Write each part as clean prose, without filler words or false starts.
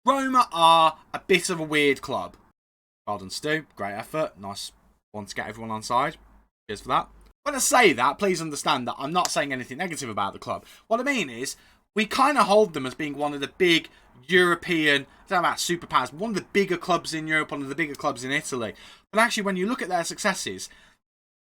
Roma are a bit of a weird club. Well done, Stu. Great effort. Nice one to get everyone on side. Cheers for that. When I say that, please understand that I'm not saying anything negative about the club. What I mean is, we kind of hold them as being one of the big European, I don't know about superpowers, one of the bigger clubs in Europe, one of the bigger clubs in Italy. But actually, when you look at their successes,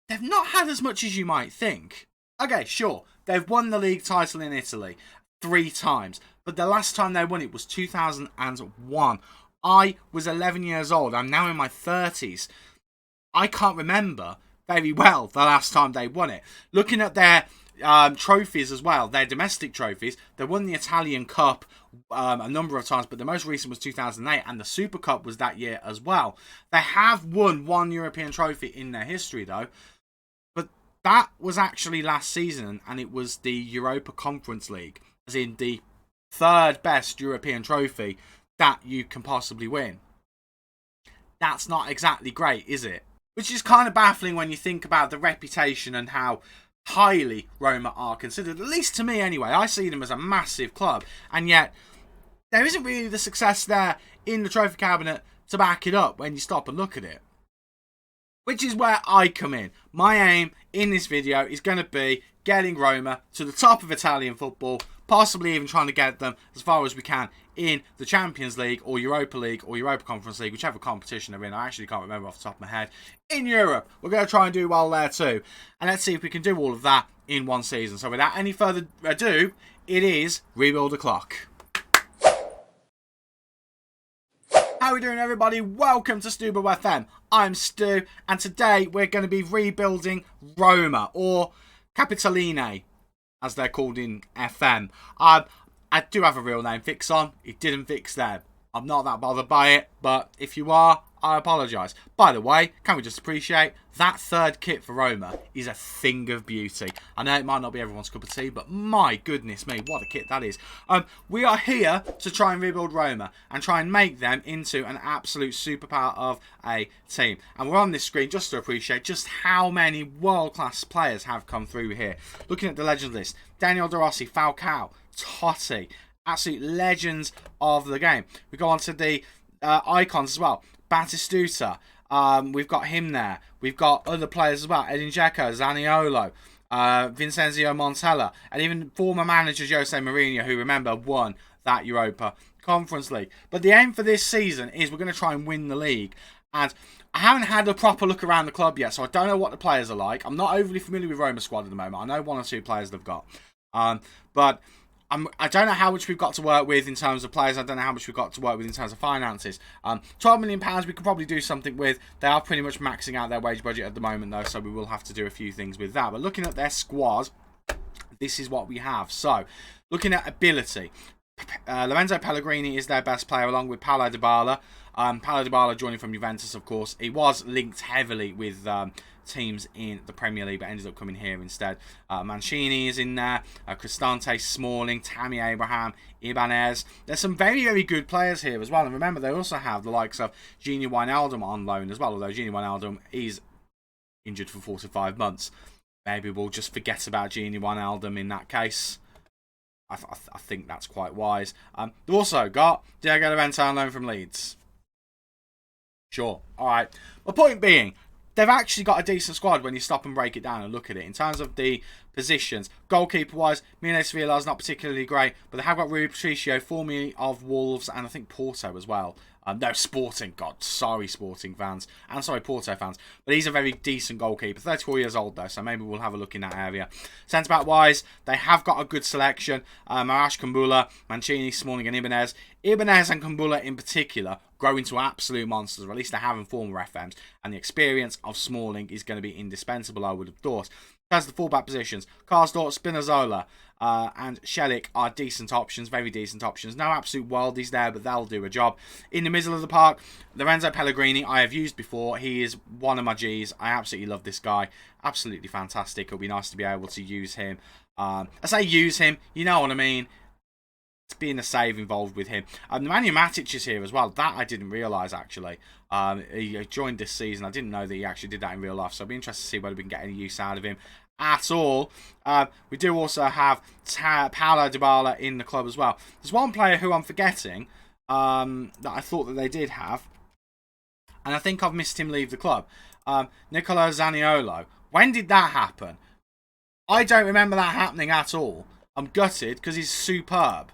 they've not had as much as you might think. Okay, sure, they've won the league title in Italy 3 times. But the last time they won it was 2001. I was 11 years old. I'm now in my 30s. I can't remember very well the last time they won it. Looking at their trophies as well, their domestic trophies, they won the Italian Cup a number of times, but the most recent was 2008, and the Super Cup was that year as well. They have won 1 European trophy in their history, though, but that was actually last season, and it was the Europa Conference League, as in the 3rd best European trophy that you can possibly win. That's not exactly great, is it? Which is kind of baffling when you think about the reputation and how highly Roma are considered, at least to me anyway. I see them as a massive club, and yet there isn't really the success there in the trophy cabinet to back it up when you stop and look at it. Which is where I come in. My aim in this video is going to be getting Roma to the top of Italian football, possibly even trying to get them as far as we can in the Champions League or Europa Conference League, whichever competition they're in. I actually can't remember off the top of my head. In Europe, we're going to try and do well there too. And let's see if we can do all of that in one season. So without any further ado, it is Rebuild the Clock. How are we doing, everybody? Welcome to Stubo FM. I'm Stu, and today we're going to be rebuilding Roma, or Capitaline, as they're called in FM. I do have a real name, Fixon. It didn't fix them. I'm not that bothered by it, but if you are, I apologise. By the way, can we just appreciate that 3rd kit for Roma is a thing of beauty. I know it might not be everyone's cup of tea, but my goodness me, what a kit that is. We are here to try and rebuild Roma and try and make them into an absolute superpower of a team. And we're on this screen just to appreciate just how many world-class players have come through here. Looking at the legends list, Daniel De Rossi, Falcao, Totti, absolute legends of the game. We go on to the icons as well. Batistuta, we've got him there. We've got other players as well. Edin Dzeko, Zaniolo, Vincenzo Montella, and even former manager Jose Mourinho, who, remember, won that Europa Conference League. But the aim for this season is we're going to try and win the league. And I haven't had a proper look around the club yet, so I don't know what the players are like. I'm not overly familiar with Roma squad at the moment. I know 1 or 2 players they've got. But I don't know how much we've got to work with in terms of players. I don't know how much we've got to work with in terms of finances. £12 million we could probably do something with. They are pretty much maxing out their wage budget at the moment, though, so we will have to do a few things with that. But looking at their squad, this is what we have. So, looking at ability, Lorenzo Pellegrini is their best player, along with Paulo Dybala. Paulo Dybala joining from Juventus, of course. He was linked heavily with teams in the Premier League, but ended up coming here instead. Mancini is in there, Cristante, Smalling, Tammy Abraham, Ibanez. There's some very, very good players here as well. And remember, they also have the likes of Gini Wijnaldum on loan as well, although Gini Wijnaldum is injured for 4 to 5 months. Maybe we'll just forget about Gini Wijnaldum in that case. I think that's quite wise. They've also got Diego Llorente on loan from Leeds. Sure, alright. My point being, they've actually got a decent squad when you stop and break it down and look at it. In terms of the positions, goalkeeper-wise, Mines Villa's not particularly great, but they have got Rui Patricio, formerly of Wolves, and I think Porto as well. No, Sporting. God, sorry, Sporting fans. And sorry, Porto fans. But he's a very decent goalkeeper. 34 years old, though, so maybe we'll have a look in that area. Centre-back-wise, they have got a good selection. Marash, Kumbula, Mancini, Smalling, and Ibanez. Ibanez and Kumbula in particular grow into absolute monsters, or at least they have in former FMs. And the experience of Smalling is going to be indispensable, I would have thought. As the fullback positions, Karsdorp, Spinazzola, and Shelik are decent options, very decent options. No absolute worldies there, but they'll do a job. In the middle of the park, Lorenzo Pellegrini, I have used before. He is one of my G's. I absolutely love this guy. Absolutely fantastic. It'll be nice to be able to use him. I say use him, you know what I mean. It's being a save involved with him. Nemanja Matic is here as well. That I didn't realise, actually. He joined this season. I didn't know that he actually did that in real life, so I'll be interested to see whether we can get any use out of him at all. We do also have Paulo Dybala in the club as well. There's one player who I'm forgetting, that I thought that they did have. And I think I've missed him leave the club. Nicolo Zaniolo. When did that happen? I don't remember that happening at all. I'm gutted because he's superb.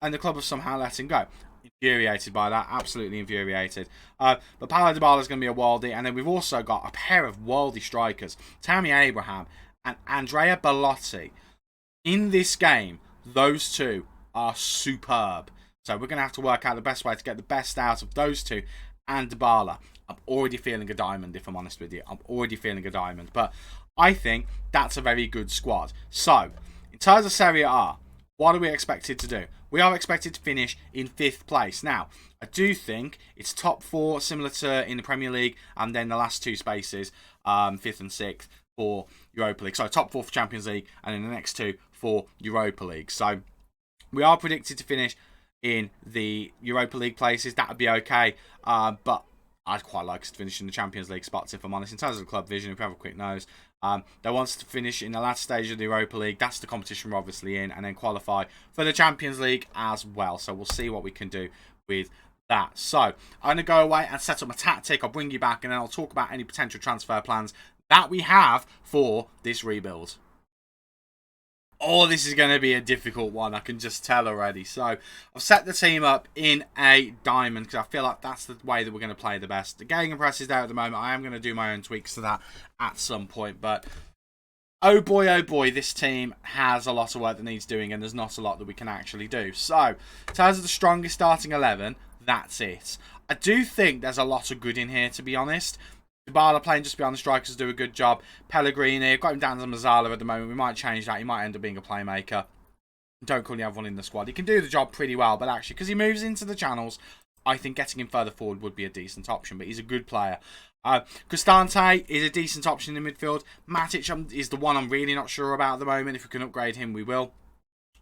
And the club have somehow let him go. Infuriated by that. Absolutely infuriated. But Paulo Dybala is going to be a worldie. And then we've also got a pair of worldie strikers. Tammy Abraham and Andrea Bellotti. In this game, those two are superb. So we're going to have to work out the best way to get the best out of those two and Dybala. I'm already feeling a diamond, if I'm honest with you. I'm already feeling a diamond. But I think that's a very good squad. So, in terms of Serie A, what are we expected to do? We are expected to finish in 5th place. Now, I do think it's top 4, similar to in the Premier League, and then the last 2 spaces, 5th and 6th for Europa League. So, top 4 for Champions League, and then the next 2 for Europa League. So, we are predicted to finish in the Europa League places. That would be okay, but I'd quite like us to finish in the Champions League spots, if I'm honest. In terms of the club vision, if you have a quick nose, they want us to finish in the last stage of the Europa League. That's the competition we're obviously in, and then qualify for the Champions League as well. So we'll see what we can do with that. So I'm going to go away and set up my tactic. I'll bring you back, and then I'll talk about any potential transfer plans that we have for this rebuild. Oh, this is going to be a difficult one. I can just tell already. So, I've set the team up in a diamond because I feel like that's the way that we're going to play the best. The Gegenpress is there at the moment. I am going to do my own tweaks to that at some point. But, oh boy, this team has a lot of work that needs doing, and there's not a lot that we can actually do. So, in terms of the strongest starting 11, that's it. I do think there's a lot of good in here, to be honest. Dybala playing just behind the strikers do a good job. Pellegrini, got him down to Mazzala at the moment. We might change that. He might end up being a playmaker. Don't currently have one in the squad. He can do the job pretty well, but actually, because he moves into the channels, I think getting him further forward would be a decent option, but he's a good player. Cristante is a decent option in midfield. Matic is the one I'm really not sure about at the moment. If we can upgrade him, we will.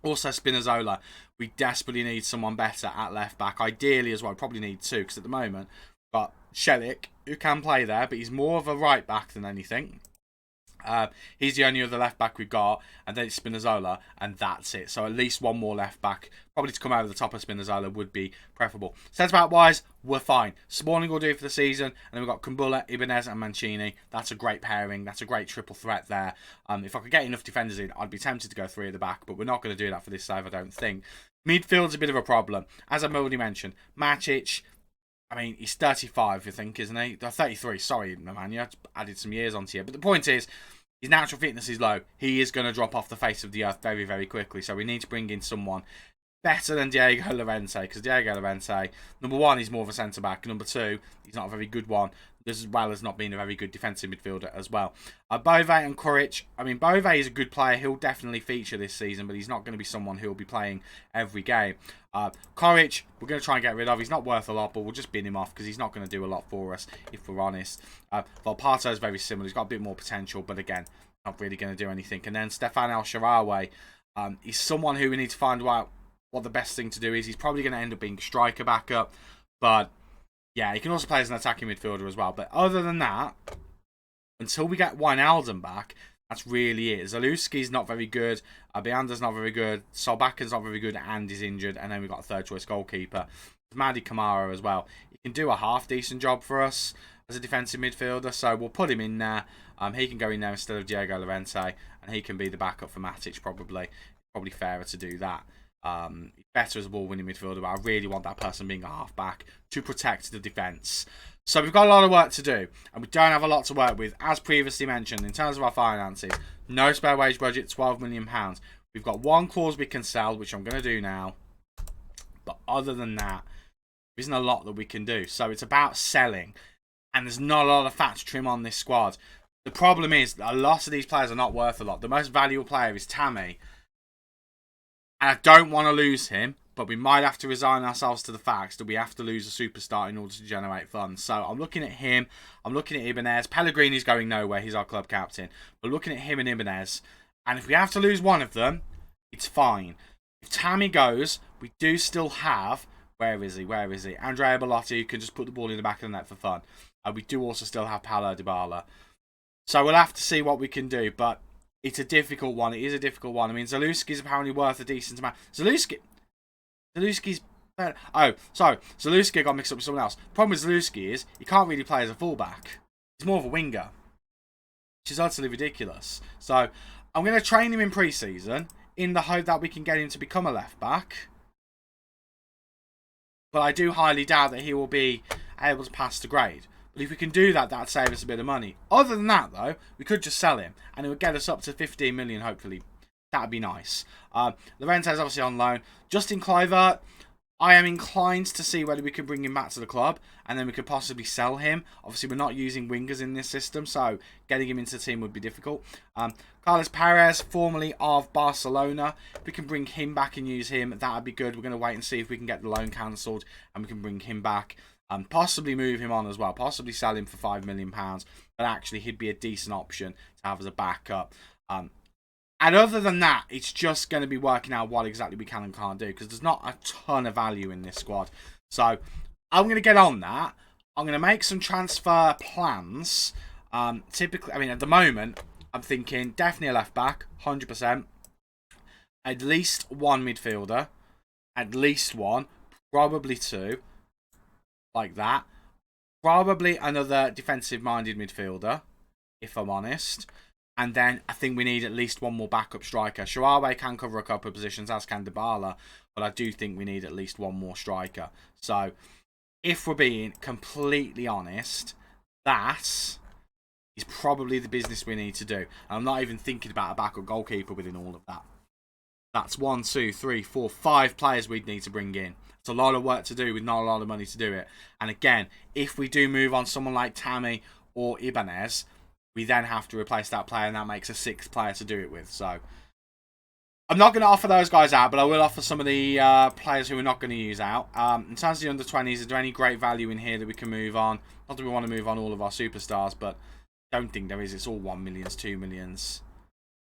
Also, Spinazzola. We desperately need someone better at left back. Ideally as well, probably need 2, because at the moment, we've got Shelik, who can play there, but he's more of a right back than anything. He's the only other left back we've got, and then it's Spinazzola, and that's it. So at least one more left back, probably to come over the top of Spinazzola, would be preferable. Centre back wise, we're fine. Smalling will do for the season, and then we've got Kumbulla, Ibanez, and Mancini. That's a great pairing. That's a great triple threat there. If I could get enough defenders in, I'd be tempted to go 3 at the back, but we're not going to do that for this save, I don't think. Midfield's a bit of a problem. As I've already mentioned, Matic, I mean, he's 35, I think, isn't he? 33, sorry, man. You added some years onto you. But the point is, his natural fitness is low. He is going to drop off the face of the earth very, very quickly. So we need to bring in someone better than Diego Llorente. Because Diego Llorente, number 1, he's more of a centre-back. Number 2, he's not a very good one. As well as not being a very good defensive midfielder as well. Bove and Courage. I mean, Bove is a good player. He'll definitely feature this season, but he's not going to be someone who will be playing every game. Courage, we're going to try and get rid of. He's not worth a lot, but we'll just bin him off because he's not going to do a lot for us, if we're honest. Volpato is very similar. He's got a bit more potential, but again, not really going to do anything. And then Stefan El Shaarawy, he's someone who we need to find out what the best thing to do is. He's probably going to end up being striker backup, but yeah, he can also play as an attacking midfielder as well. But other than that, until we get Wijnaldum back, that's really it. Zalewski's not very good. Bianda's not very good. Solbakken not very good, and he's injured. And then we've got a third-choice goalkeeper, Mady Kamara as well. He can do a half-decent job for us as a defensive midfielder, so we'll put him in there. He can go in there instead of Diego Llorente, and he can be the backup for Matic, probably. Probably fairer to do that. He's better as a ball-winning midfielder, but I really want that person being a half-back to protect the defence. So we've got a lot of work to do, and we don't have a lot to work with. As previously mentioned, in terms of our finances, no spare wage budget, £12 million. We've got 1 clause we can sell, which I'm going to do now. But other than that, there isn't a lot that we can do. So it's about selling, and there's not a lot of fat to trim on this squad. The problem is that a lot of these players are not worth a lot. The most valuable player is Tammy, and I don't want to lose him, but we might have to resign ourselves to the facts that we have to lose a superstar in order to generate funds. So I'm looking at him. I'm looking at Ibanez. Pellegrini's going nowhere. He's our club captain. But looking at him and Ibanez, and if we have to lose one of them, it's fine. If Tammy goes, we do still have... Where is he? Andrea Bellotti, who can just put the ball in the back of the net for fun. We do also still have Paulo Dybala. So we'll have to see what we can do, but it's a difficult one. It is a difficult one. I mean, Zalewski's apparently worth a decent amount. Zalewski's Oh, sorry. Zalewski got mixed up with someone else. The problem with Zalewski is he can't really play as a fullback. He's more of a winger, which is utterly ridiculous. So I'm going to train him in pre-season in the hope that we can get him to become a left back. But I do highly doubt that he will be able to pass the grade. But if we can do that, that'd save us a bit of money. Other than that, though, we could just sell him, and it would get us up to 15 million, hopefully. That'd be nice. Llorente's obviously on loan. Justin Kluivert, I am inclined to see whether we can bring him back to the club, and then we could possibly sell him. Obviously, we're not using wingers in this system, so getting him into the team would be difficult. Carlos Perez, formerly of Barcelona. If we can bring him back and use him, that'd be good. We're going to wait and see if we can get the loan cancelled, and we can bring him back. Possibly move him on as well. Possibly sell him for £5 million. But actually, he'd be a decent option to have as a backup. And other than that, it's just going to be working out what exactly we can and can't do. Because there's not a ton of value in this squad. So, I'm going to get on that. I'm going to make some transfer plans. Typically, I mean, at the moment, I'm thinking definitely a left back. 100%. At least one midfielder. At least one. Probably two. Like that. Probably another defensive-minded midfielder, if I'm honest. And then I think we need at least one more backup striker. Shaarawy can cover a couple of positions, as can Dybala. But I do think we need at least one more striker. So, if we're being completely honest, that is probably the business we need to do. And I'm not even thinking about a backup goalkeeper within all of that. That's 1, 2, 3, 4, 5 players we'd need to bring in. It's a lot of work to do with not a lot of money to do it. And again, if we do move on someone like Tammy or Ibanez, we then have to replace that player, and that makes a 6th player to do it with. So I'm not going to offer those guys out, but I will offer some of the players who we're not going to use out. In terms of the under-20s, is there any great value in here that we can move on? Not that we want to move on all of our superstars, but I don't think there is. It's all 1 millions, 2 millions.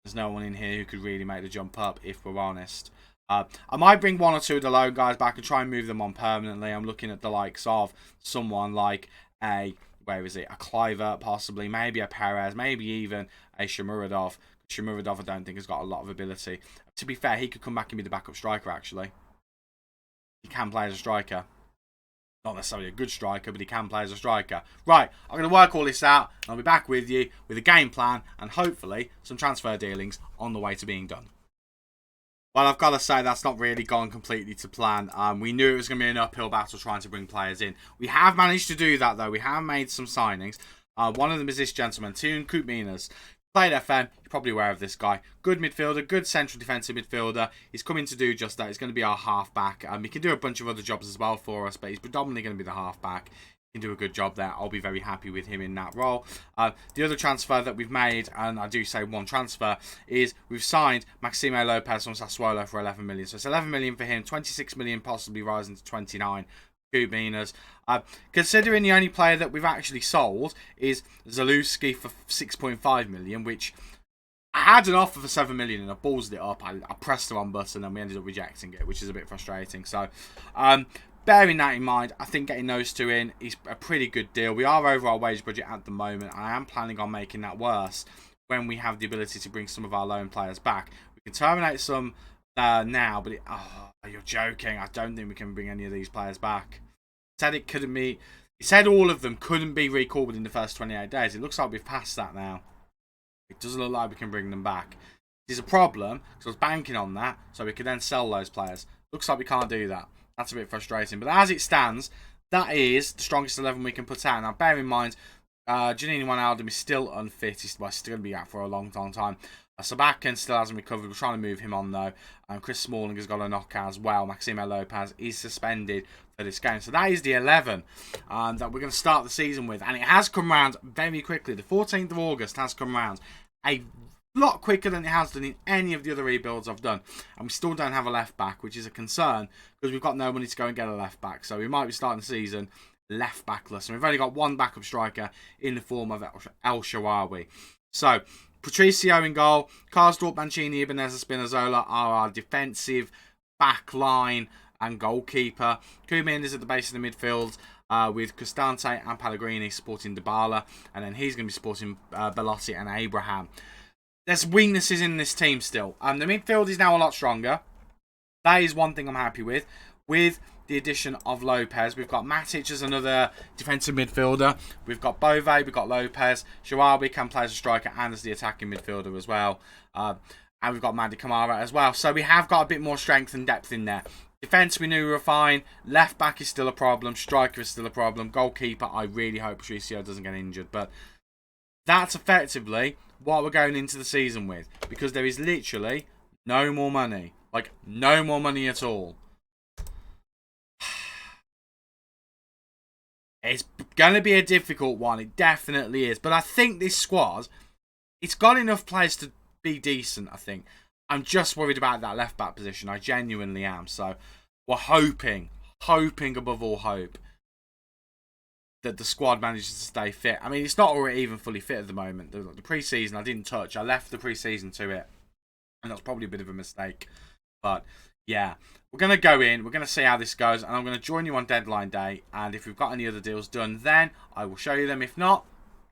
There's no one in here who could really make the jump up, if we're honest. I might bring 1 or 2 of the loan guys back and try and move them on permanently. I'm looking at the likes of someone like a Kluivert possibly, maybe a Perez, maybe even a Shomurodov. Shomurodov I don't think has got a lot of ability. To be fair, he could come back and be the backup striker actually. He can play as a striker. Not necessarily a good striker, but he can play as a striker. Right, I'm going to work all this out, and I'll be back with you with a game plan and hopefully some transfer dealings on the way to being done. Well, I've got to say that's not really gone completely to plan. We knew it was going to be an uphill battle trying to bring players in. We have managed to do that, though. We have made some signings. One of them is this gentleman, Tiun Koopmeiners. Played FM, you're probably aware of this guy. Good midfielder, good central defensive midfielder. He's coming to do just that. He's going to be our half-back. He can do a bunch of other jobs as well for us, but he's predominantly going to be the half-back. He can do a good job there. I'll be very happy with him in that role. The other transfer that we've made, and I do say one transfer, is we've signed Maximo Lopez from Sassuolo for 11 million. So it's 11 million for him, 26 million possibly rising to 29. Koopmeiners. Considering the only player that we've actually sold is Zalewski for 6.5 million, which I had an offer for 7 million and I ballsed it up. I pressed the wrong button and we ended up rejecting it, which is a bit frustrating. So, bearing that in mind, I think getting those 2 in is a pretty good deal. We are over our wage budget at the moment. And I am planning on making that worse when we have the ability to bring some of our loan players back. We can terminate some now, but you're joking. I don't think we can bring any of these players back. Said it couldn't be. He said all of them couldn't be recalled within the first 28 days. It looks like we've passed that now. It doesn't look like we can bring them back. There's a problem because I was banking on that, so we could then sell those players. Looks like we can't do that. That's a bit frustrating. But as it stands, that is the strongest 11 we can put out. Now, bear in mind, Janine Wijnaldum is still unfit. He's still going to be out for a long time. Sabakan still hasn't recovered. We're trying to move him on, though. Chris Smalling has got a knockout as well. Maximo Lopez is suspended for this game. So that is the 11 that we're going to start the season with. And it has come round very quickly. The 14th of August has come round a lot quicker than it has done in any of the other rebuilds I've done. And we still don't have a left back, which is a concern because we've got no money to go and get a left back. So we might be starting the season left backless. And we've only got one backup striker in the form of El Shaarawy. So Patricio in goal. Karsdorp, Mancini, Ibanez, Spinazzola are our defensive back line and goalkeeper. Koopmeiners is at the base of the midfield with Cristante and Pellegrini supporting Dybala. And then he's going to be supporting Belotti and Abraham. There's weaknesses in this team still. The midfield is now a lot stronger. That is one thing I'm happy with. With the addition of Lopez. We've got Matic as another defensive midfielder. We've got Bove, we've got Lopez. Sharawi can play as a striker and as the attacking midfielder as well. And we've got Madi Kamara as well. So we have got a bit more strength and depth in there. Defence, we knew we were fine. Left back is still a problem. Striker is still a problem. Goalkeeper, I really hope Patricio doesn't get injured. But that's effectively what we're going into the season with. Because there is literally no more money. Like, no more money at all. It's going to be a difficult one. It definitely is. But I think this squad, it's got enough players to be decent, I think. I'm just worried about that left back position. I genuinely am. So we're hoping above all hope that the squad manages to stay fit. I mean, it's not already even fully fit at the moment. The pre-season I didn't touch. I left the pre-season to it. And that's probably a bit of a mistake. But yeah, we're going to go in. We're going to see how this goes. And I'm going to join you on deadline day. And if we've got any other deals done, then I will show you them. If not,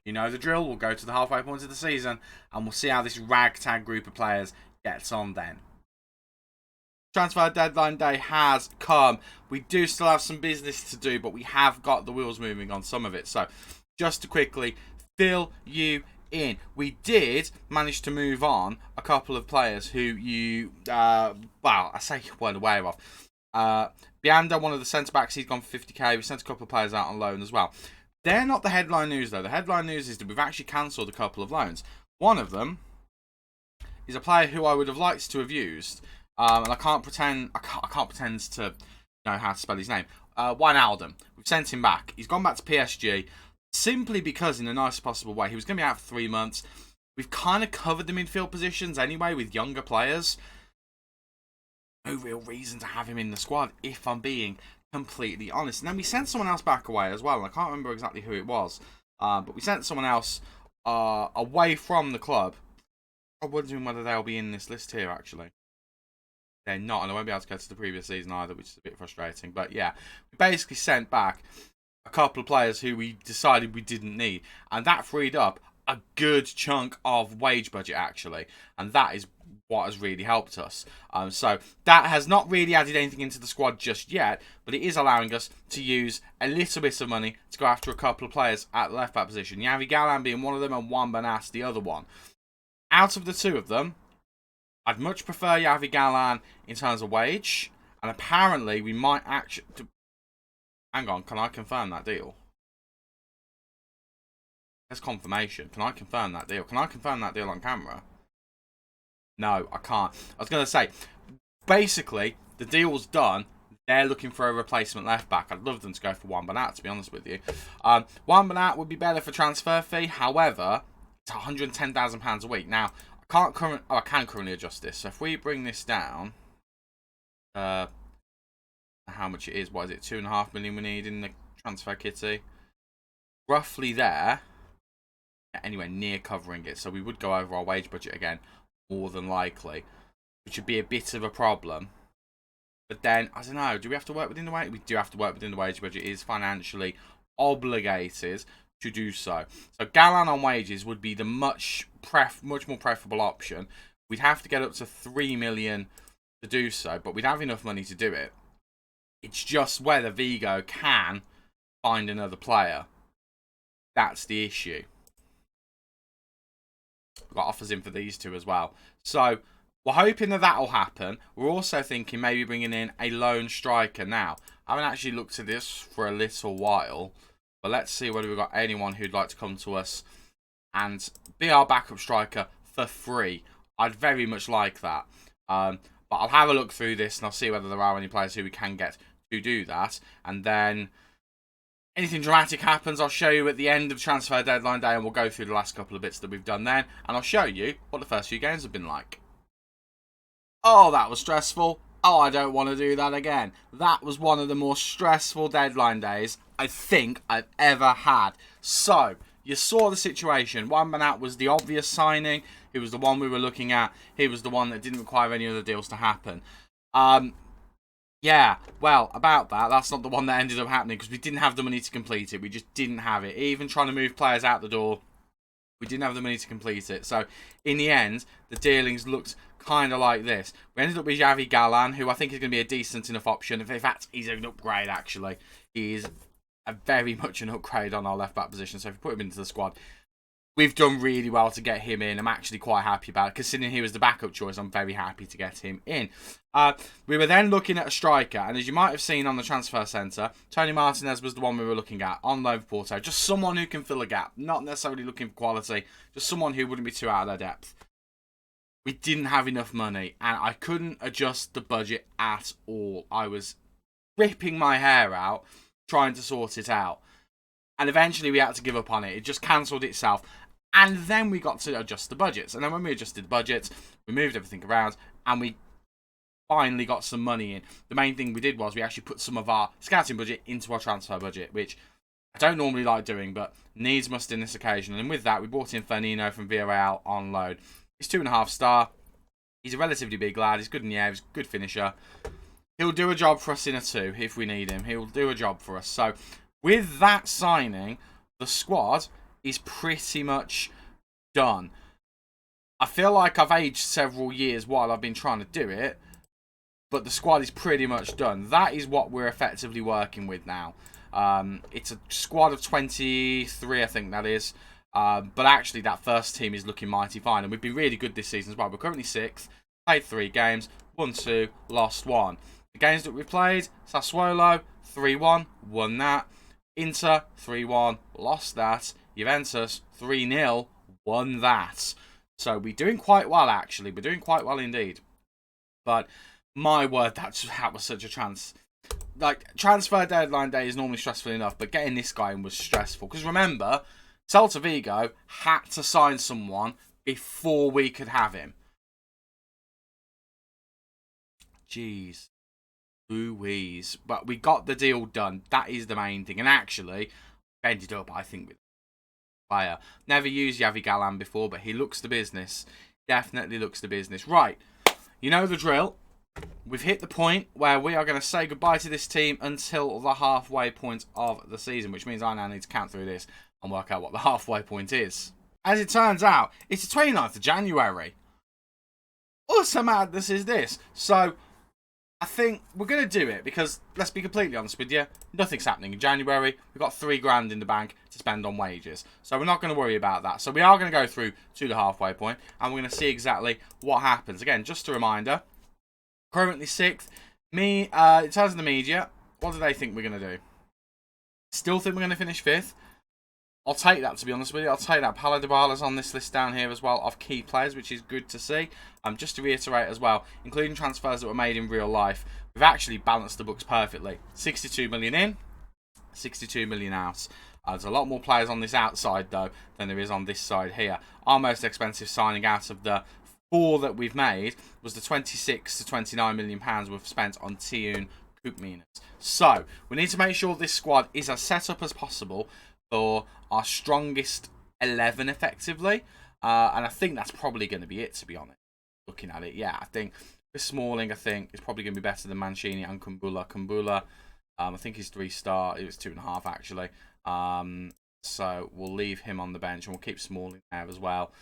you know the drill. We'll go to the halfway point of the season. And we'll see how this ragtag group of players gets on then. Transfer deadline day has come. We do still have some business to do, but we have got the wheels moving on some of it. So just to quickly fill you in, we did manage to move on a couple of players who you, well, I say you weren't aware of. Bianda, one of the centre-backs, he's gone for 50k. We sent a couple of players out on loan as well. They're not the headline news, though. The headline news is that we've actually cancelled a couple of loans. One of them is a player who I would have liked to have used, and I can't pretend to know how to spell his name. Wijnaldum. We've sent him back. He's gone back to PSG simply because, in the nicest possible way, he was going to be out for 3 months. We've kind of covered the midfield positions anyway with younger players. No real reason to have him in the squad, if I'm being completely honest. And then we sent someone else back away as well, and I can't remember exactly who it was, but we sent someone else away from the club. I'm wondering whether they'll be in this list here, actually. They're not, and I won't be able to go to the previous season either, which is a bit frustrating. But yeah, we basically sent back a couple of players who we decided we didn't need, and that freed up a good chunk of wage budget, actually. And that is what has really helped us. So that has not really added anything into the squad just yet, but it is allowing us to use a little bit of money to go after a couple of players at the left back position. Yavi Galan being one of them and Juan Benas the other one. Out of the two of them, I'd much prefer Yavi Galan in terms of wage. And apparently we might actually... Hang on, can I confirm that deal? There's confirmation. Can I confirm that deal? Can I confirm that deal on camera? No, I can't. I was going to say, basically, the deal's done. They're looking for a replacement left back. I'd love them to go for Juan Bernat, to be honest with you. Juan Bernat would be better for transfer fee. However, it's £110,000 a week. Now, I can currently adjust this. So if we bring this down, how much it is? What is it? 2.5 million we need in the transfer kitty. Roughly there. Anywhere near covering it. So we would go over our wage budget again, more than likely, which would be a bit of a problem. But then, I don't know, do we have to work within the wage? We do have to work within the wage budget. It is financially obligated to do so. So Galan on wages would be the much more preferable option. We'd have to get up to 3 million to do so, but we'd have enough money to do it. It's just whether Vigo can find another player. That's the issue. We've got offers in for these two as well. So we're hoping that that'll happen. We're also thinking maybe bringing in a lone striker now. I haven't actually looked at this for a little while, but let's see whether we've got anyone who'd like to come to us and be our backup striker for free. I'd very much like that. But I'll have a look through this and I'll see whether there are any players who we can get to do that. And then anything dramatic happens, I'll show you at the end of transfer deadline day, and we'll go through the last couple of bits that we've done then, and I'll show you what the first few games have been like. Oh, that was stressful. Oh, I don't want to do that again. That was one of the more stressful deadline days I think I've ever had. So, you saw the situation. Juan Bernat was the obvious signing. He was the one we were looking at. He was the one that didn't require any other deals to happen. Yeah, well, about that, that's not the one that ended up happening because we didn't have the money to complete it. We just didn't have it. Even trying to move players out the door, We didn't have the money to complete it. So, in the end, the dealings looked kind of like this. We ended up with Javi Galan, who I think is going to be a decent enough option. In fact, he's an upgrade, actually. He is a very much an upgrade on our left-back position. So, if we put him into the squad, we've done really well to get him in. I'm actually quite happy about it. Considering he was the backup choice, I'm very happy to get him in. We were then looking at a striker. And as you might have seen on the transfer centre, Tony Martinez was the one we were looking at on loan for Porto. Just someone who can fill a gap. Not necessarily looking for quality. Just someone who wouldn't be too out of their depth. We didn't have enough money. And I couldn't adjust the budget at all. I was ripping my hair out trying to sort it out. And eventually we had to give up on it. It just cancelled itself. And then we got to adjust the budgets. And then when we adjusted the budgets, we moved everything around and we finally got some money in. The main thing we did was we actually put some of our scouting budget into our transfer budget, which I don't normally like doing, but needs must in this occasion. And with that, we brought in Fernino from Villarreal on loan. He's 2.5 star. He's a relatively big lad. He's good in the air. He's a good finisher. He'll do a job for us in a 2 if we need him. He'll do a job for us. So with that signing, the squad is pretty much done. I feel like I've aged several years while I've been trying to do it, but the squad is pretty much done. That is what we're effectively working with now. It's a squad of 23, I think that is. But actually, that first team is looking mighty fine, and we've been really good this season as well. We're currently 6th, played 3 games, won 2, lost 1. The games that we've played, Sassuolo, 3-1, won that. Inter, 3-1, lost that. Juventus, 3-0, won that. So we're doing quite well, actually. We're doing quite well indeed. But my word, that was such a transfer deadline day is normally stressful enough, but getting this guy in was stressful. Because remember, Celta Vigo had to sign someone before we could have him. Jeez. Louise. But we got the deal done. That is the main thing. And actually, ended up, I think, with player. Never used Javi Galan before, but he looks the business. Definitely looks the business. Right. You know the drill. We've hit the point where we are going to say goodbye to this team until the halfway point of the season, which means I now need to count through this and work out what the halfway point is. As it turns out, it's the 29th of January. Utter madness is this. So, I think we're going to do it because, let's be completely honest with you, nothing's happening in January. We've got £3,000 in the bank to spend on wages. So we're not going to worry about that. So we are going to go through to the halfway point and we're going to see exactly what happens. Again, just a reminder, currently 6th. In terms of the media, what do they think we're going to do? Still think we're going to finish 5th. I'll take that, to be honest with you. I'll take that. Paulo Dybala's on this list down here as well of key players, which is good to see. Just to reiterate as well, including transfers that were made in real life, we've actually balanced the books perfectly. 62 million in, 62 million out. There's a lot more players on this outside, though, than there is on this side here. Our most expensive signing out of the 4 that we've made was the 26 to 29 million pounds we've spent on Tioun Koopmeiners. So, we need to make sure this squad is as set up as possible for our strongest 11 effectively, and I think that's probably going to be it, to be honest. Looking at it, yeah, I think Chris Smalling, I think, is probably going to be better than Mancini and Kumbula. Kumbula, I think he's 3-star. It was 2.5 actually. So we'll leave him on the bench and we'll keep Smalling there as well.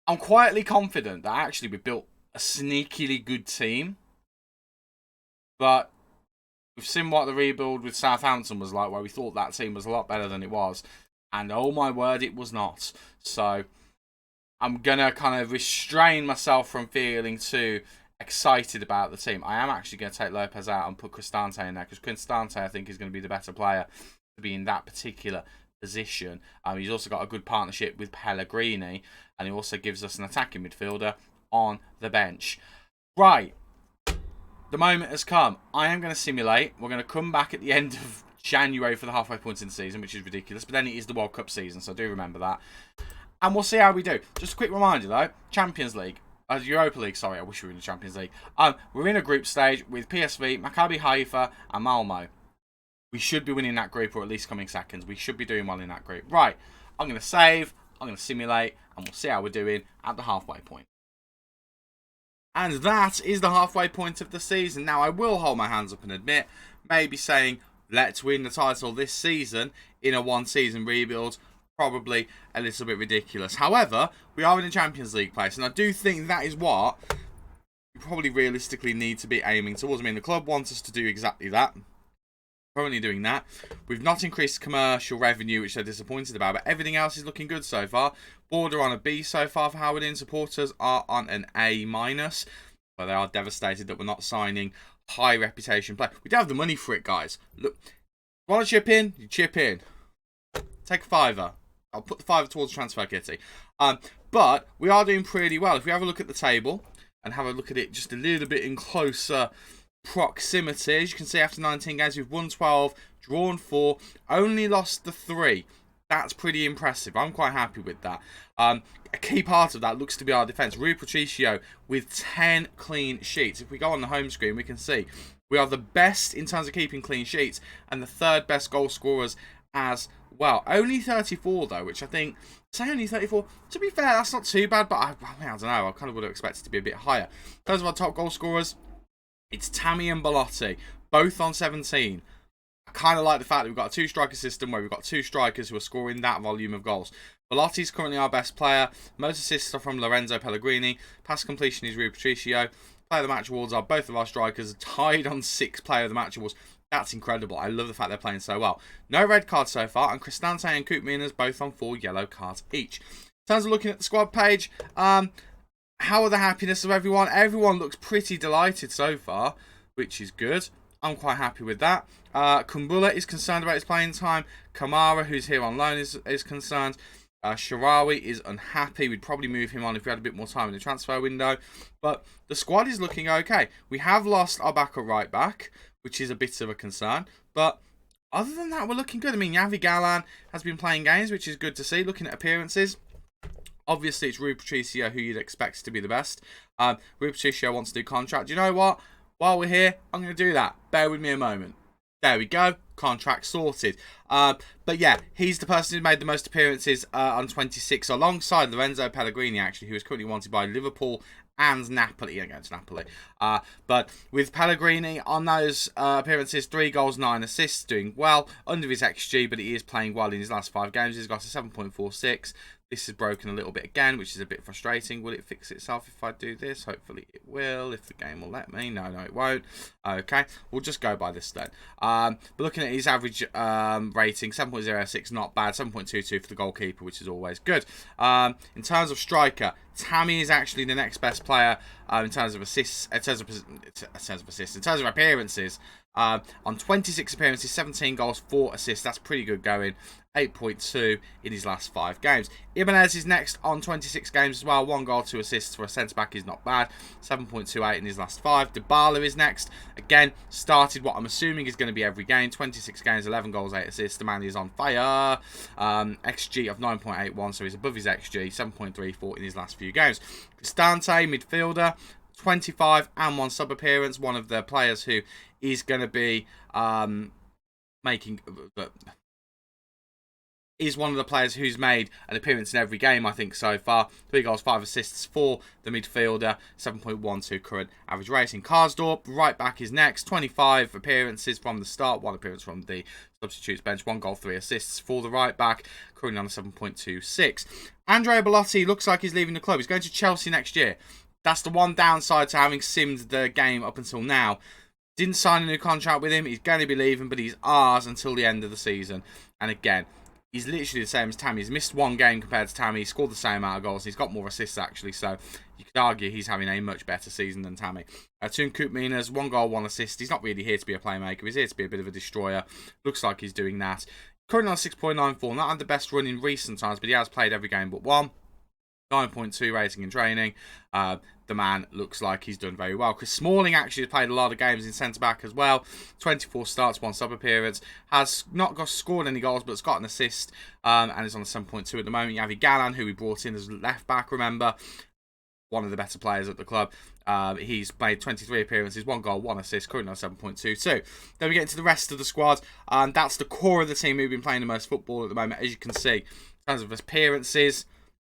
I'm quietly confident that actually we built a sneakily good team, but we've seen what the rebuild with Southampton was like, where we thought that team was a lot better than it was. And oh my word, it was not. So I'm going to kind of restrain myself from feeling too excited about the team. I am actually going to take Lopez out and put Cristante in there, because Cristante, I think, is going to be the better player to be in that particular position. He's also got a good partnership with Pellegrini, and he also gives us an attacking midfielder on the bench. Right. The moment has come. I am going to simulate. We're going to come back at the end of January for the halfway point in the season, which is ridiculous. But then it is the World Cup season, so do remember that. And we'll see how we do. Just a quick reminder, though. Champions League. Europa League, sorry. I wish we were in the Champions League. We're in a group stage with PSV, Maccabi Haifa, and Malmo. We should be winning that group, or at least coming seconds. We should be doing well in that group. Right. I'm going to save. I'm going to simulate. And we'll see how we're doing at the halfway point. And that is the halfway point of the season. Now, I will hold my hands up and admit, maybe saying, let's win the title this season in a one-season rebuild probably a little bit ridiculous. However, we are in a Champions League place, and I do think that is what we probably realistically need to be aiming towards. I mean, the club wants us to do exactly that. Currently doing that. We've not increased commercial revenue, which they're disappointed about, but everything else is looking good so far. Border on a B so far for Howard. Supporters are on an A-, but they are devastated that we're not signing high reputation players. We don't have the money for it, guys. Look, want to chip in? You chip in. Take a £5. I'll put the £5 towards transfer kitty. But we are doing pretty well. If we have a look at the table and have a look at it just a little bit in closer proximity, as you can see, after 19 games, we've won 12, drawn 4, only lost the 3. That's pretty impressive. I'm quite happy with that. A key part of that looks to be our defence. Rui Patricio with 10 clean sheets. If we go on the home screen, we can see we are the best in terms of keeping clean sheets and the 3rd best goal scorers as well. Only 34 though, which I think, say only 34, to be fair, that's not too bad, but I don't know, I kind of would have expected it to be a bit higher. In terms of our top goal scorers, it's Tammy and Belotti, both on 17. I kind of like the fact that we've got a 2-striker system where we've got 2 strikers who are scoring that volume of goals. Belotti's currently our best player. Most assists are from Lorenzo Pellegrini. Pass completion is Rui Patricio. Player of the match awards are both of our strikers tied on 6 player of the match awards. That's incredible. I love the fact they're playing so well. No red cards so far, and Cristante and Koopmeiners both on 4 yellow cards each. In terms of looking at the squad page, how are the happiness of everyone? Everyone looks pretty delighted so far, which is good. I'm quite happy with that. Kumbula is concerned about his playing time. Kamara, who's here on loan, is concerned. Sharawi is unhappy. We'd probably move him on if we had a bit more time in the transfer window. But the squad is looking okay. We have lost our backup right back, which is a bit of a concern. But other than that, we're looking good. I mean, Yavi Galan has been playing games, which is good to see. Looking at appearances, obviously it's Rui Patricio who you'd expect to be the best. Rui Patricio wants to do contract. You know what? While we're here, I'm going to do that. Bear with me a moment. There we go. Contract sorted. But yeah, he's the person who made the most appearances on 26, alongside Lorenzo Pellegrini, actually, who is currently wanted by Liverpool and Napoli. Against Napoli. But with Pellegrini on those appearances, 3 goals, 9 assists, doing well under his XG, but he is playing well in his last 5 games. He's got a 7.46. This is broken a little bit again, which is a bit frustrating. Will it fix itself if I do this? Hopefully it will, if the game will let me. No, it won't. Okay, we'll just go by this then. But looking at his average rating, 7.06, not bad. 7.22 for the goalkeeper, which is always good. In terms of striker, Tammy is actually the next best player in terms of assists, in terms of appearances. On 26 appearances, 17 goals, 4 assists. That's pretty good going. 8.2 in his last 5 games. Ibanez is next on 26 games as well. 1 goal, 2 assists for a centre-back is not bad. 7.28 in his last 5. Dybala is next. Again, started what I'm assuming is going to be every game. 26 games, 11 goals, 8 assists. The man is on fire. XG of 9.81, so he's above his XG. 7.34 in his last few games. Cristante, midfielder. 25 and 1 sub-appearance. One of the players who is going to be is one of the players who's made an appearance in every game, I think, so far. 3 goals, 5 assists for the midfielder. 7.12 current average rating. Karsdorp, right back, is next. 25 appearances from the start. 1 appearance from the substitutes bench. 1 goal, 3 assists for the right back. Currently on a 7.26. Andrea Belotti looks like he's leaving the club. He's going to Chelsea next year. That's the one downside to having simmed the game up until now. Didn't sign a new contract with him. He's going to be leaving, but he's ours until the end of the season. And again, he's literally the same as Tammy. He's missed 1 game compared to Tammy. He's scored the same amount of goals. He's got more assists, actually. So you could argue he's having a much better season than Tammy. Toon Koopmeiners, 1 goal, 1 assist. He's not really here to be a playmaker. He's here to be a bit of a destroyer. Looks like he's doing that. Currently on 6.94. Not had the best run in recent times, but he has played every game but 1. 9.2 rating in training. The man looks like he's done very well. Chris Smalling actually has played a lot of games in centre-back as well. 24 starts, 1 sub-appearance. Has not scored any goals, but has got an assist. And is on a 7.2 at the moment. Yavi Galan, who we brought in as left-back, remember. One of the better players at the club. He's played 23 appearances, 1 goal, 1 assist, currently on 7.22. Then we get into the rest of the squad. That's the core of the team who've been playing the most football at the moment, as you can see. In terms of appearances,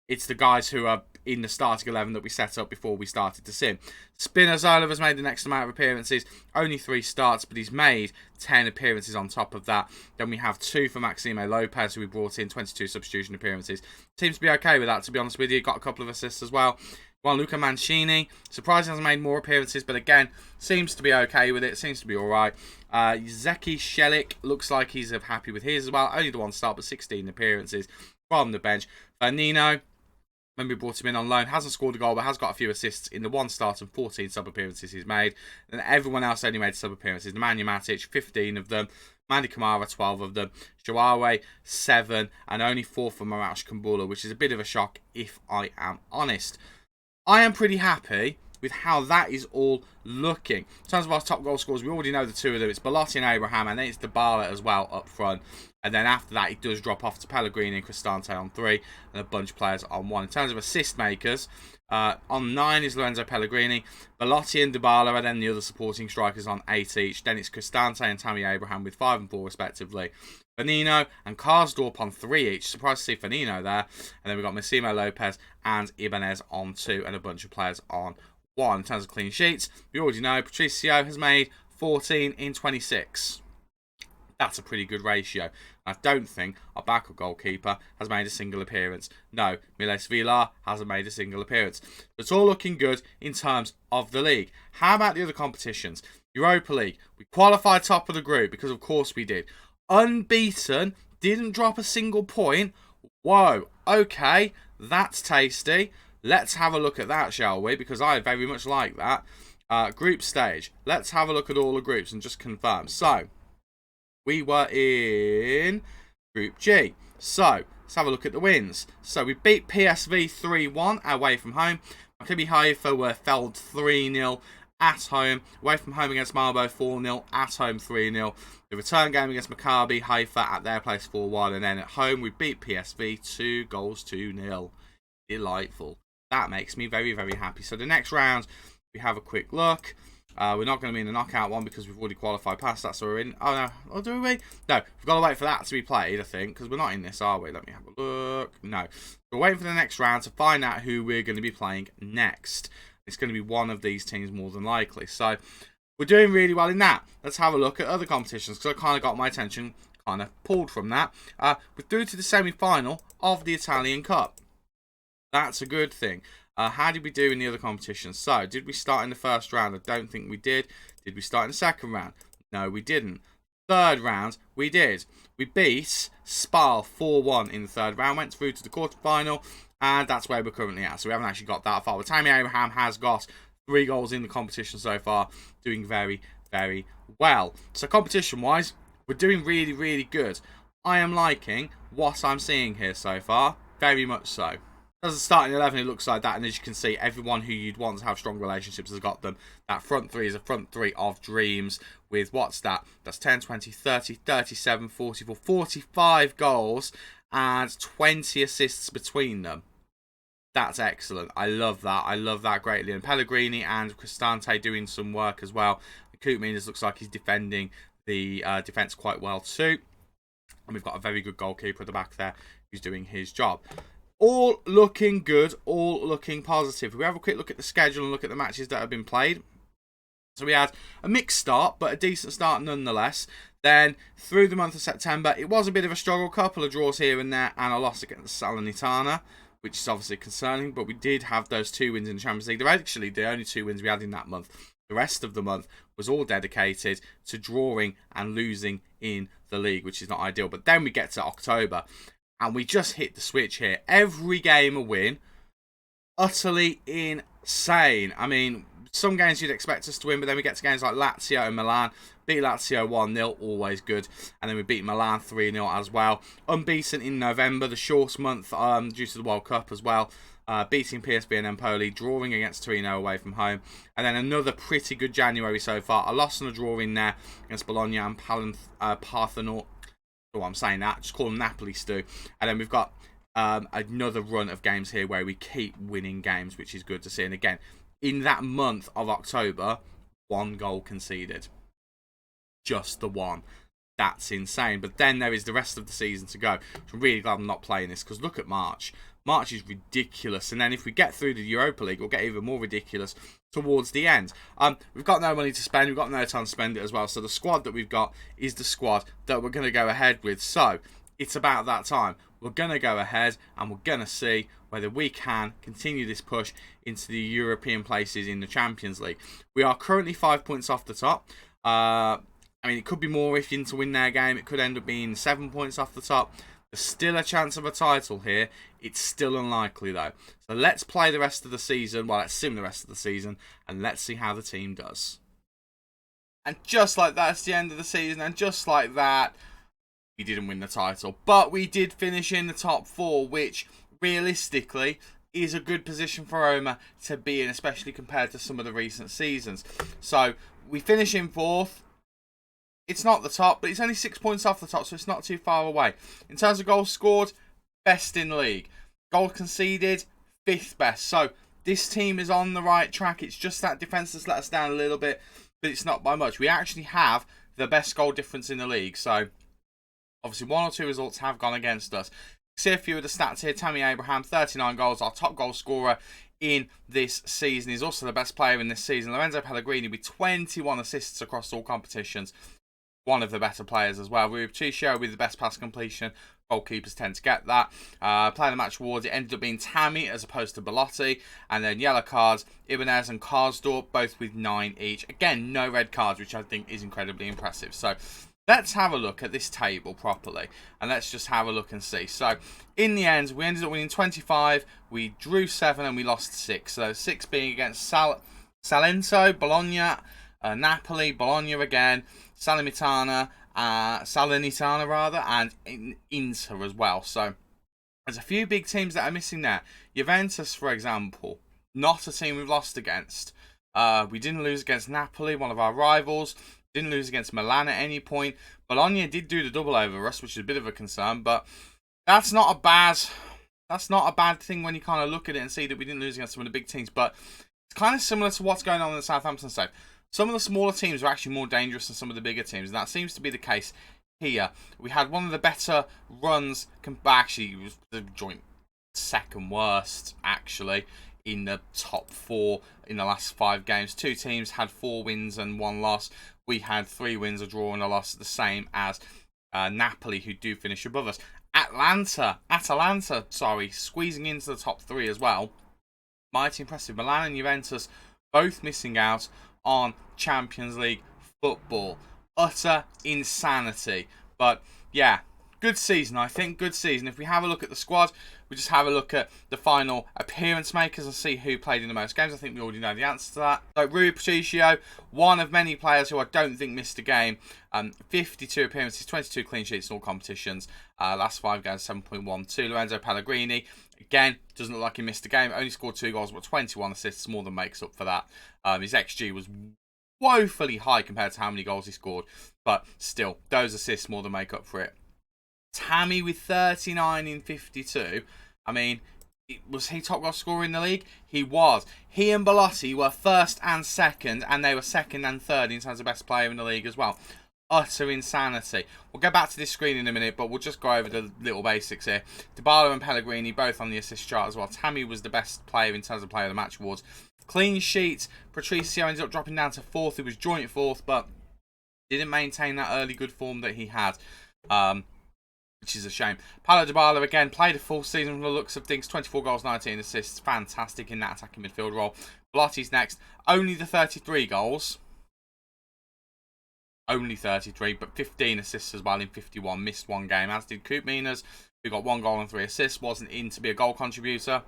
it's the guys who are in the starting 11 that we set up before we started to sim. Spinazzola has made the next amount of appearances, only 3 starts, but he's made 10 appearances on top of that. Then we have 2 for Maxime Lopez, who we brought in, 22 substitution appearances. Seems to be okay with that, to be honest with you. Got a couple of assists as well. Luca Mancini, surprisingly hasn't made more appearances, but again, seems to be okay with it, seems to be alright. Zeki Shelik looks like he's happy with his as well, only the 1 start, but 16 appearances from the bench. Nino, when we brought him in on loan, hasn't scored a goal, but has got a few assists in the 1 start and 14 sub-appearances he's made. And everyone else only made sub-appearances. Nemanja Matic, 15 of them. Mandy Kamara, 12 of them. Shawawe, 7, and only 4 for Marash Kumbula, which is a bit of a shock, if I am honest. I am pretty happy with how that is all looking. In terms of our top goal scorers, we already know the 2 of them. It's Belotti and Abraham, and then it's Dybala as well up front. And then after that, it does drop off to Pellegrini and Cristante on 3, and a bunch of players on 1. In terms of assist makers, on 9 is Lorenzo Pellegrini, Belotti and Dybala, and then the other supporting strikers on 8 each. Then it's Cristante and Tammy Abraham with 5 and 4 respectively. Firmino and Karsdorp on 3 each. Surprised to see Firmino there. And then we've got Massimo Lopez and Ibanez on 2, and a bunch of players on 1. In terms of clean sheets, we already know Patricio has made 14 in 26. That's a pretty good ratio. I don't think our backup goalkeeper has made a single appearance. No, Miles Villar hasn't made a single appearance. It's all looking good in terms of the league. How about the other competitions? Europa League. We qualified top of the group because of course we did. Unbeaten, didn't drop a single point. Whoa, okay, that's tasty. Let's have a look at that, shall we? Because I very much like that. Group stage. Let's have a look at all the groups and just confirm. So, we were in Group G. So, let's have a look at the wins. So, we beat PSV 3-1 away from home. Maccabi Haifa were felled 3-0 at home. Away from home against Malmo 4-0. At home 3-0. The return game against Maccabi Haifa at their place 4-1. And then at home we beat PSV 2-0. Delightful. That makes me very, very happy. So the next round, we have a quick look. We're not going to be in the knockout one because we've already qualified past that, so we're in. Oh, no. Oh, do we? No, we've got to wait for that to be played, I think, because we're not in this, are we? Let me have a look. No. We're waiting for the next round to find out who we're going to be playing next. It's going to be one of these teams more than likely. So, we're doing really well in that. Let's have a look at other competitions, because I kind of got my attention kind of pulled from that. We're through to the semi-final of the Italian Cup. That's a good thing. How did we do in the other competitions? So, did we start in the first round? I don't think we did. Did we start in the second round? No, we didn't. Third round, we did. We beat Spal 4-1 in the third round. Went through to the quarterfinal, and that's where we're currently at. So, we haven't actually got that far. But Tammy Abraham has got 3 goals in the competition so far. Doing very, very well. So, competition-wise, we're doing really, really good. I am liking what I'm seeing here so far. Very much so. As a starting 11, it looks like that, and as you can see, everyone who you'd want to have strong relationships has got them. That front 3 is a front 3 of dreams with, what's that? That's 10, 20, 30, 37, 44, 45 goals and 20 assists between them. That's excellent. I love that. I love that greatly. And Pellegrini and Cristante doing some work as well. Koutminas looks like he's defending the defence quite well too. And we've got a very good goalkeeper at the back there who's doing his job. All looking good, all looking positive. If we have a quick look at the schedule and look at the matches that have been played. So we had a mixed start, but a decent start nonetheless. Then, through the month of September, it was a bit of a struggle. Couple of draws here and there, and a loss against Salernitana, which is obviously concerning. But we did have those 2 wins in the Champions League. They're actually the only 2 wins we had in that month. The rest of the month was all dedicated to drawing and losing in the league, which is not ideal. But then we get to October, and we just hit the switch here. Every game a win. Utterly insane. I mean, some games you'd expect us to win, but then we get to games like Lazio and Milan. Beat Lazio 1-0, always good. And then we beat Milan 3-0 as well. Unbeaten in November, the short month due to the World Cup as well. Beating PSV and Empoli, drawing against Torino away from home. And then another pretty good January so far. A loss and a draw in there against Bologna and Parthenon. Oh, I'm saying that. Just call them Napoli stew. And then we've got another run of games here where we keep winning games, which is good to see. And again, in that month of October, 1 goal conceded. Just the 1. That's insane. But then there is the rest of the season to go. So I'm really glad I'm not playing this, because look at March. March is ridiculous. And then if we get through the Europa League, we'll get even more ridiculous towards the end. We've got no money to spend. We've got no time to spend it as well. So the squad that we've got is the squad that we're going to go ahead with. So it's about that time. We're going to go ahead and we're going to see whether we can continue this push into the European places in the Champions League. We are currently 5 points off the top. I mean, it could be more if you to win their game. It could end up being 7 points off the top. There's still a chance of a title here. It's still unlikely, though. So let's play the rest of the season. Well, let's sim the rest of the season. And let's see how the team does. And just like that, it's the end of the season. And just like that, we didn't win the title. But we did finish in the top 4, which realistically is a good position for Roma to be in, especially compared to some of the recent seasons. So we finish in 4th. It's not the top, but it's only 6 points off the top, so it's not too far away. In terms of goals scored, best in the league. Goal conceded, 5th best. So this team is on the right track. It's just that defence has let us down a little bit, but it's not by much. We actually have the best goal difference in the league. So obviously 1 or 2 results have gone against us. See a few of the stats here. Tammy Abraham, 39 goals, our top goal scorer in this season. He's also the best player in this season. Lorenzo Pellegrini with 21 assists across all competitions. One of the better players as well. Rui Patricio with the best pass completion. Goalkeepers tend to get that. Player of the match awards, it ended up being Tammy as opposed to Belotti. And then yellow cards, Ibanez and Karsdorp, both with 9 each. Again, no red cards, which I think is incredibly impressive. So let's have a look at this table properly. And let's just have a look and see. So in the end, we ended up winning 25. We drew 7 and we lost 6. So 6 being against Salento, Bologna, Napoli, Bologna again, Salernitana, and Inter as well. So there's a few big teams that are missing there. Juventus, for example, not a team we've lost against. We didn't lose against Napoli, one of our rivals. Didn't lose against Milan at any point. Bologna did do the double over us, which is a bit of a concern, but that's not a bad thing when you kind of look at it and see that we didn't lose against some of the big teams. But it's kind of similar to what's going on in the Southampton side. Some of the smaller teams are actually more dangerous than some of the bigger teams, and that seems to be the case here. We had one of the better runs, actually it was the joint second worst, actually, in the top 4 in the last 5 games. 2 teams had 4 wins and 1 loss. We had 3 wins, a draw and a loss, the same as Napoli, who do finish above us. Atalanta, squeezing into the top 3 as well. Mighty impressive. Milan and Juventus both missing out on Champions League football. Utter insanity. But yeah, good season, I think. Good season. If we have a look at the squad, we just have a look at the final appearance makers and see who played in the most games. I think we already know the answer to that. So Rui Patricio, one of many players who I don't think missed a game. 52 appearances, 22 clean sheets in all competitions. Last 5 games, 7.12. Lorenzo Pellegrini, again, doesn't look like he missed a game. Only scored 2 goals, but 21 assists, more than makes up for that. His XG was woefully high compared to how many goals he scored. But still, those assists more than make up for it. Tammy with 39 in 52. I mean, was he top goal scorer in the league? He was. He and Belotti were 1st and 2nd, and they were 2nd and 3rd in terms of best player in the league as well. Utter insanity. We'll go back to this screen in a minute, but we'll just go over the little basics here. Dybala and Pellegrini both on the assist chart as well. Tammy was the best player in terms of player of the match awards. Clean sheet, Patricio ended up dropping down to 4th. He was joint 4th, but didn't maintain that early good form that he had, which is a shame. Paulo Dybala, again, played a full season from the looks of things. 24 goals, 19 assists. Fantastic in that attacking midfield role. Belotti's next. Only the 33 goals. Only 33, but 15 assists as well in 51. Missed 1 game, as did Coop Minas, who got 1 goal and 3 assists. Wasn't in to be a goal contributor.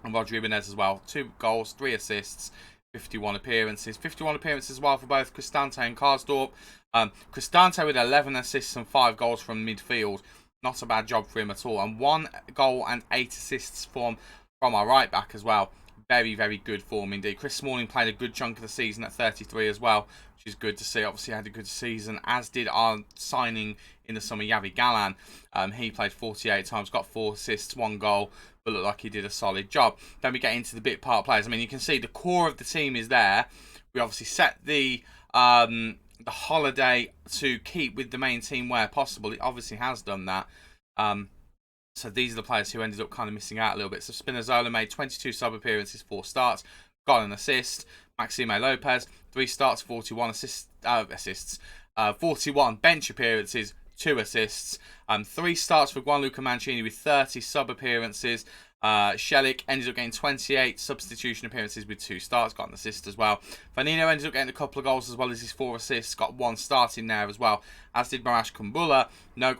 And Roger Ibanez as well. 2 goals, 3 assists, 51 appearances. 51 appearances as well for both Cristante and Karsdorp. Cristante with 11 assists and 5 goals from midfield. Not a bad job for him at all. And 1 goal and 8 assists from our right back as well. Very, very good form indeed. Chris Smalling played a good chunk of the season at 33 as well, which is good to see. Obviously had a good season, as did our signing in the summer, Yavi Galan. He played 48 times, got 4 assists, 1 goal, but looked like he did a solid job. Then we get into the bit part players. I mean, you can see the core of the team is there. We obviously set the holiday to keep with the main team where possible. It obviously has done that. So these are the players who ended up kind of missing out a little bit. So Spinazzola made 22 sub appearances, 4 starts, got an assist. Maxime Lopez, 3 starts, 41 assists, 41 bench appearances, 2 assists. 3 starts for Gianluca Mancini with 30 sub appearances. Shelik ended up getting 28 substitution appearances with 2 starts, got an assist as well. Vanino ended up getting a couple of goals as well as his 4 assists, got 1 start in there as well, as did Marash Kumbula. No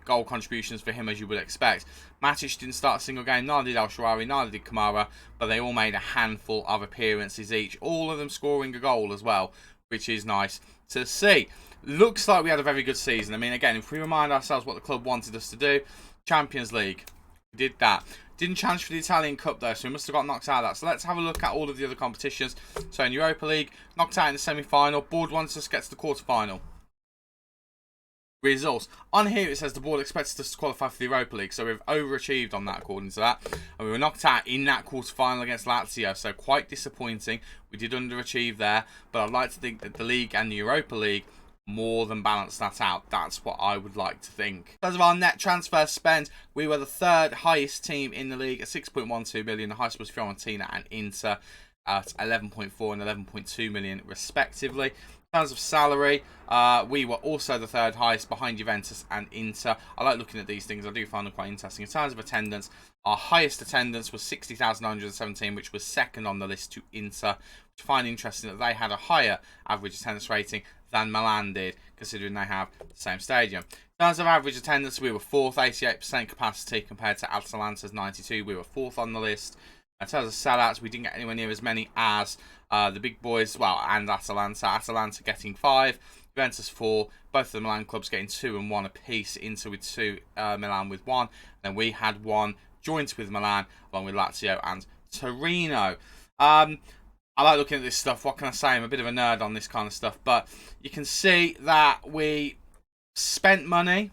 goal contributions for him as you would expect. Matic didn't start a single game, neither did El Shaarawy, neither did Kamara, but they all made a handful of appearances each, all of them scoring a goal as well, which is nice to see. Looks like we had a very good season. I mean, again, if we remind ourselves what the club wanted us to do, Champions League, we did that. Didn't challenge for the Italian Cup though, so we must have got knocked out of that. So let's have a look at all of the other competitions. So in Europa League, knocked out in the semi-final. Board wants us to get to the quarter-final. Results. On here it says the board expected us to qualify for the Europa League, so we've overachieved on that according to that. And we were knocked out in that quarter-final against Lazio, so quite disappointing. We did underachieve there, but I'd like to think that the League and the Europa League more than balance that out. That's what I would like to think. In terms of our net transfer spend, we were the 3rd highest team in the league at 6.12 million. The highest was Fiorentina and Inter at 11.4 and 11.2 million respectively. In terms of salary, we were also the 3rd highest behind Juventus and Inter. I like looking at these things. I do find them quite interesting. In terms of attendance, our highest attendance was 60,917, which was 2nd on the list to Inter. Which I find interesting that they had a higher average attendance rating than Milan did, considering they have the same stadium. In terms of average attendance, we were 4th, 88% capacity compared to Atalanta's 92. We were 4th on the list. In terms of sellouts, we didn't get anywhere near as many as the big boys, well, and Atalanta. Atalanta getting 5, Juventus 4, both of the Milan clubs getting 2 and 1 apiece, Inter with 2, Milan with 1. Then we had 1 joint with Milan, along with Lazio and Torino. I like looking at this stuff. What can I say? I'm a bit of a nerd on this kind of stuff. But you can see that we spent money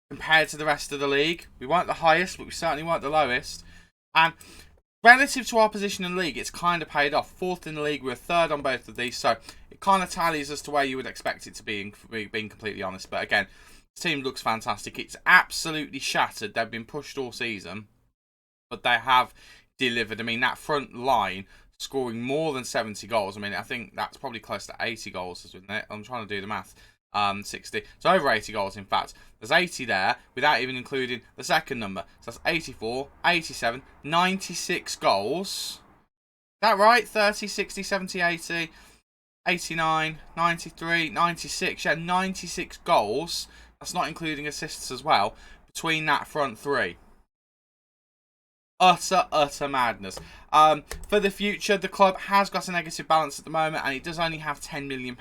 compared to the rest of the league. We weren't the highest, but we certainly weren't the lowest. And relative to our position in the league, it's kind of paid off. 4th in the league, we were 3rd on both of these. So it kind of tallies as to where you would expect it to be, being completely honest. But again, the team looks fantastic. It's absolutely shattered. They've been pushed all season, but they have delivered. I mean, that front line scoring more than 70 goals. I mean, I think that's probably close to 80 goals, isn't it? I'm trying to do the math. 60. So over 80 goals, in fact. There's 80 there, without even including the second number. So that's 84, 87, 96 goals. Is that right? 30, 60, 70, 80, 89, 93, 96. Yeah, 96 goals. That's not including assists as well, between that front 3. Utter madness. For the future, the club has got a negative balance at the moment, and it does only have £10 million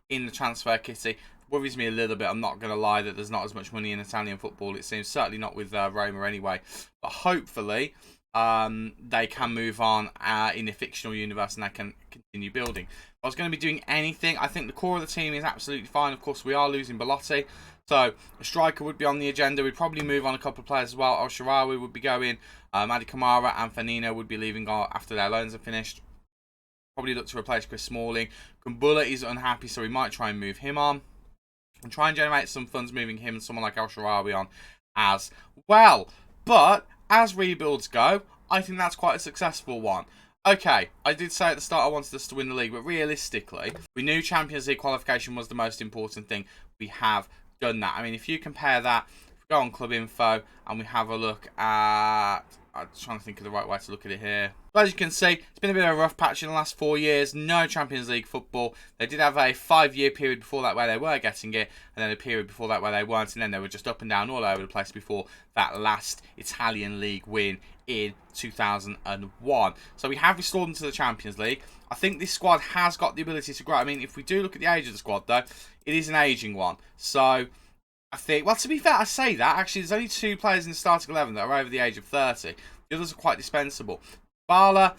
in the transfer kitty. Worries me a little bit. I'm not going to lie that there's not as much money in Italian football, it seems. Certainly not with Roma anyway. But hopefully, they can move on in the fictional universe and they can continue building. If I was going to be doing anything, I think the core of the team is absolutely fine. Of course, we are losing Belotti. So, a striker would be on the agenda. We'd probably move on a couple of players as well. El Shaarawy would be going. Mady Kamara and Fanino would be leaving after their loans are finished. Probably look to replace Chris Smalling. Kumbula is unhappy, so we might try and move him on. And try and generate some funds moving him and someone like El Shaarawy on as well. But, as rebuilds go, I think that's quite a successful one. Okay, I did say at the start I wanted us to win the league, but realistically, we knew Champions League qualification was the most important thing. We have done that. I mean, if you compare that, if we go on Club Info and we have a look at... I'm trying to think of the right way to look at it here. But as you can see, it's been a bit of a rough patch in the last 4 years. No Champions League football. They did have a 5-year period before that where they were getting it, and then a period before that where they weren't, and then they were just up and down all over the place before that last Italian League win in 2001. So we have restored them to the Champions League. I think this squad has got the ability to grow. I mean, if we do look at the age of the squad, though, it is an ageing one. So I think, well, to be fair, I say that. Actually, there's only 2 players in the starting 11 that are over the age of 30. The others are quite dispensable. Bala,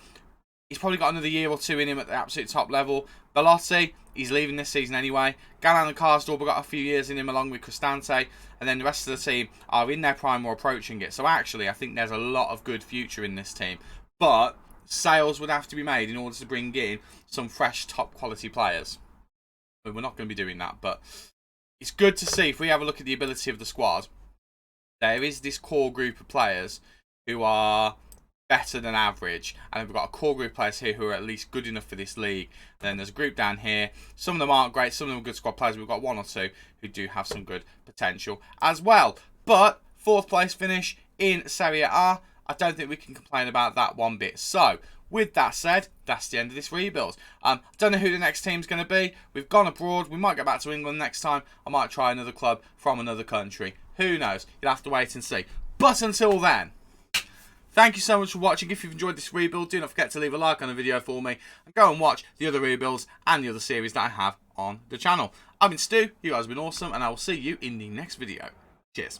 he's probably got another year or 2 in him at the absolute top level. Belotti, he's leaving this season anyway. Galan and Karsdorp got a few years in him along with Cristante. And then the rest of the team are in their prime or approaching it. So actually, I think there's a lot of good future in this team. But sales would have to be made in order to bring in some fresh, top quality players. But we're not going to be doing that. But it's good to see, if we have a look at the ability of the squad, there is this core group of players who are better than average, and we've got a core group of players here who are at least good enough for this league. And then there's a group down here. Some of them aren't great, some of them are good squad players. We've got one or two who do have some good potential as well. But 4th place finish in Serie A, I don't think we can complain about that one bit. So with that said, that's the end of this rebuild. I don't know who the next team's going to be. We've gone abroad. We might go back to England next time. I might try another club from another country. Who knows? You'll have to wait and see. But until then, thank you so much for watching. If you've enjoyed this rebuild, do not forget to leave a like on the video for me. And go and watch the other rebuilds and the other series that I have on the channel. I've been Stu. You guys have been awesome. And I will see you in the next video. Cheers.